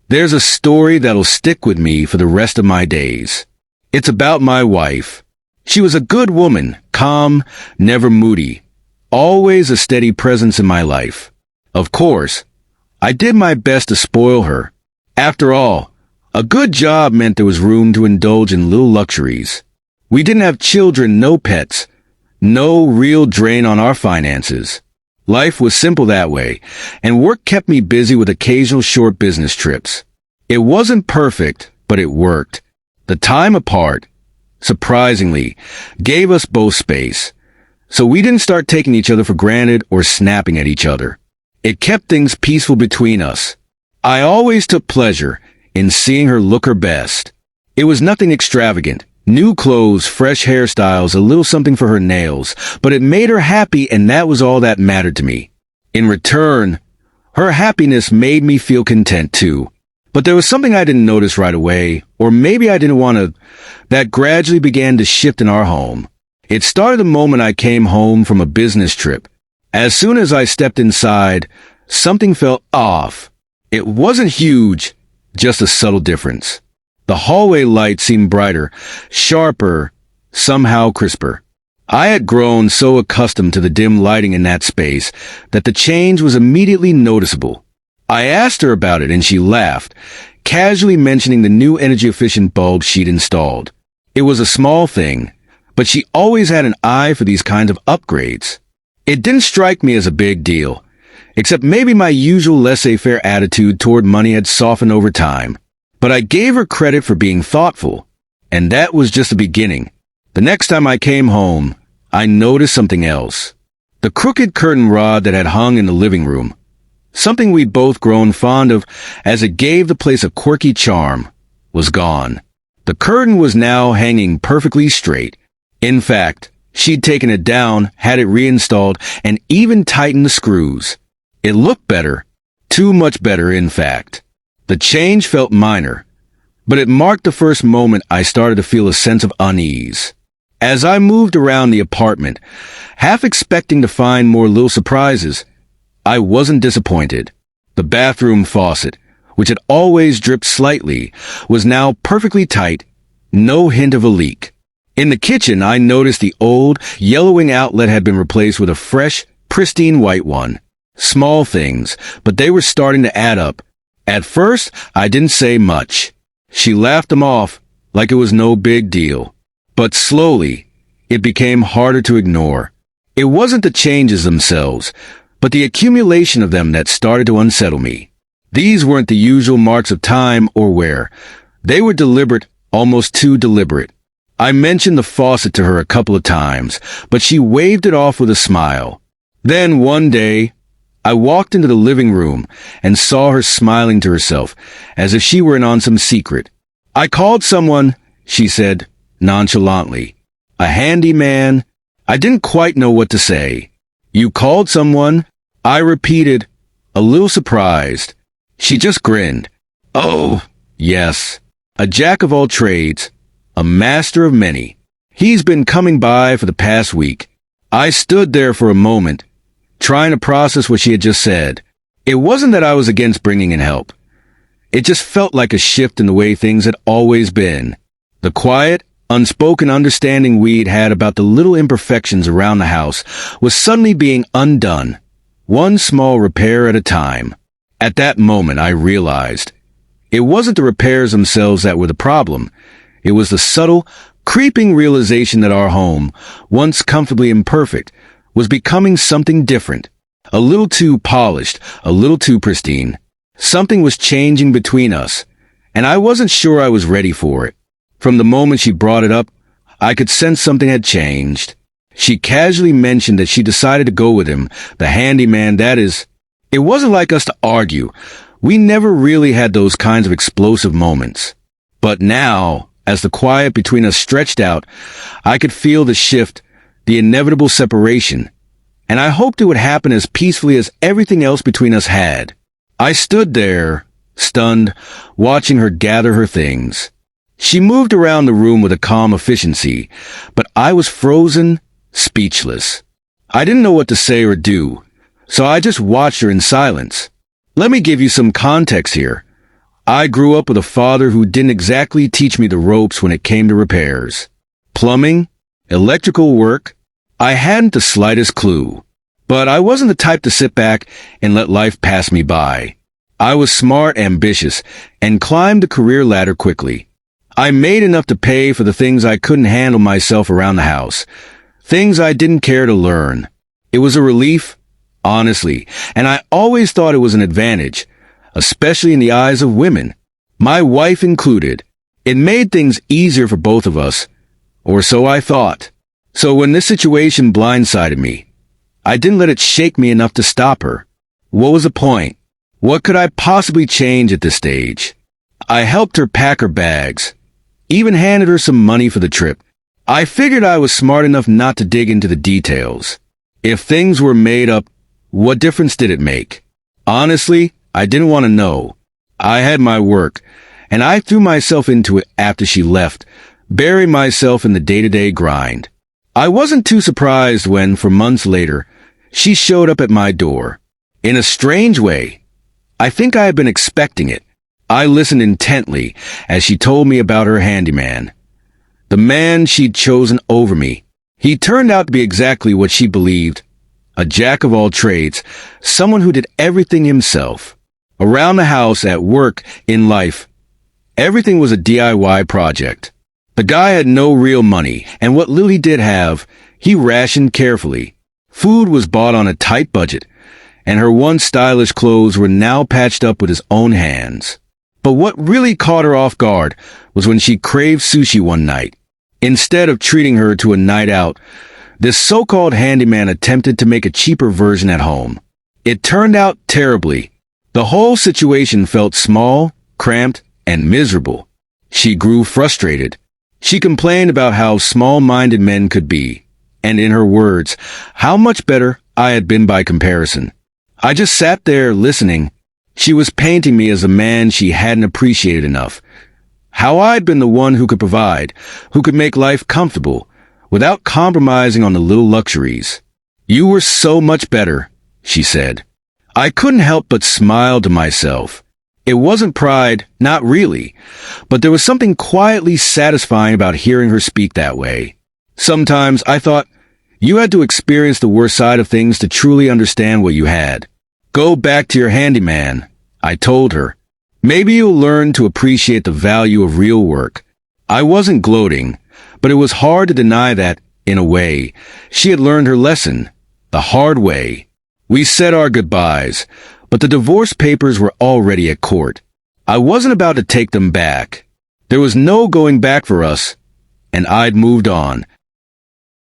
There's a story that'll stick with me for the rest of my days. It's about my wife. She was a good woman, calm, never moody, always a steady presence in my life. Of course, I did my best to spoil her. After all, a good job meant there was room to indulge in little luxuries. We didn't have children, no pets, no real drain on our finances. Life was simple that way, and work kept me busy with occasional short business trips. It wasn't perfect, but it worked. The time apart, surprisingly, gave us both space, so we didn't start taking each other for granted or snapping at each other. It kept things peaceful between us. I always took pleasure in seeing her look her best. It was nothing extravagant. New clothes, fresh hairstyles, a little something for her nails, but it made her happy, and that was all that mattered to me. In return, her happiness made me feel content too. But there was something I didn't notice right away, or maybe I didn't want to, that gradually began to shift in our home. It started the moment I came home from a business trip. As soon as I stepped inside, something felt off. It wasn't huge, just a subtle difference. The hallway light seemed brighter, sharper, somehow crisper. I had grown so accustomed to the dim lighting in that space that the change was immediately noticeable. I asked her about it and she laughed, casually mentioning the new energy-efficient bulb she'd installed. It was a small thing, but she always had an eye for these kinds of upgrades. It didn't strike me as a big deal, except maybe my usual laissez-faire attitude toward money had softened over time. But I gave her credit for being thoughtful, and that was just the beginning. The next time I came home, I noticed something else. The crooked curtain rod that had hung in the living room, something we'd both grown fond of as it gave the place a quirky charm, was gone. The curtain was now hanging perfectly straight. In fact, she'd taken it down, had it reinstalled, and even tightened the screws. It looked better, too much better, in fact. The change felt minor, but it marked the first moment I started to feel a sense of unease. As I moved around the apartment, half expecting to find more little surprises, I wasn't disappointed. The bathroom faucet, which had always dripped slightly, was now perfectly tight, no hint of a leak. In the kitchen, I noticed the old, yellowing outlet had been replaced with a fresh, pristine white one. Small things, but they were starting to add up. At first, I didn't say much. She laughed them off like it was no big deal. But slowly, it became harder to ignore. It wasn't the changes themselves, but the accumulation of them that started to unsettle me. These weren't the usual marks of time or wear. They were deliberate, almost too deliberate. I mentioned the faucet to her a couple of times, but she waved it off with a smile. Then one day, I walked into the living room and saw her smiling to herself, as if she were in on some secret. "I called someone," she said, nonchalantly. "A handyman." I didn't quite know what to say. "You called someone?" I repeated, a little surprised. She just grinned. "Oh, yes. A jack of all trades, a master of many. He's been coming by for the past week." I stood there for a moment, trying to process what she had just said. It wasn't that I was against bringing in help. It just felt like a shift in the way things had always been. The quiet, unspoken understanding we'd had about the little imperfections around the house was suddenly being undone, one small repair at a time. At that moment, I realized it wasn't the repairs themselves that were the problem. It was the subtle, creeping realization that our home, once comfortably imperfect, was becoming something different, a little too polished, a little too pristine. Something was changing between us, and I wasn't sure I was ready for it. From the moment she brought it up, I could sense something had changed. She casually mentioned that she decided to go with him, the handyman, that is. It wasn't like us to argue. We never really had those kinds of explosive moments. But now, as the quiet between us stretched out, I could feel the shift, the inevitable separation, and I hoped it would happen as peacefully as everything else between us had. I stood there, stunned, watching her gather her things. She moved around the room with a calm efficiency, but I was frozen, speechless. I didn't know what to say or do, so I just watched her in silence. Let me give you some context here. I grew up with a father who didn't exactly teach me the ropes when it came to repairs. Plumbing, electrical work, I hadn't the slightest clue. But I wasn't the type to sit back and let life pass me by. I was smart, ambitious, and climbed the career ladder quickly. I made enough to pay for the things I couldn't handle myself around the house, things I didn't care to learn. It was a relief, honestly, and I always thought it was an advantage, especially in the eyes of women, my wife included. It made things easier for both of us, or so I thought. So when this situation blindsided me, I didn't let it shake me enough to stop her. What was the point? What could I possibly change at this stage? I helped her pack her bags, even handed her some money for the trip. I figured I was smart enough not to dig into the details. If things were made up, what difference did it make? Honestly, I didn't want to know. I had my work, and I threw myself into it after she left, burying myself in the day-to-day grind. I wasn't too surprised when, for months later, she showed up at my door. In a strange way, I think I had been expecting it. I listened intently as she told me about her handyman, the man she'd chosen over me. He turned out to be exactly what she believed, a jack of all trades, someone who did everything himself. Around the house, at work, in life, everything was a DIY project. The guy had no real money, and what little he did have, he rationed carefully. Food was bought on a tight budget, and her once stylish clothes were now patched up with his own hands. But what really caught her off guard was when she craved sushi one night. Instead of treating her to a night out, this so-called handyman attempted to make a cheaper version at home. It turned out terribly. The whole situation felt small, cramped, and miserable. She grew frustrated. She complained about how small-minded men could be, and in her words, how much better I had been by comparison. I just sat there listening. She was painting me as a man she hadn't appreciated enough. How I'd been the one who could provide, who could make life comfortable, without compromising on the little luxuries. You were so much better, she said. I couldn't help but smile to myself. It wasn't pride, not really, but there was something quietly satisfying about hearing her speak that way. Sometimes I thought, you had to experience the worst side of things to truly understand what you had. Go back to your handyman, I told her. Maybe you'll learn to appreciate the value of real work. I wasn't gloating, but it was hard to deny that, in a way, she had learned her lesson, the hard way. We said our goodbyes, but the divorce papers were already at court. I wasn't about to take them back. There was no going back for us, and I'd moved on.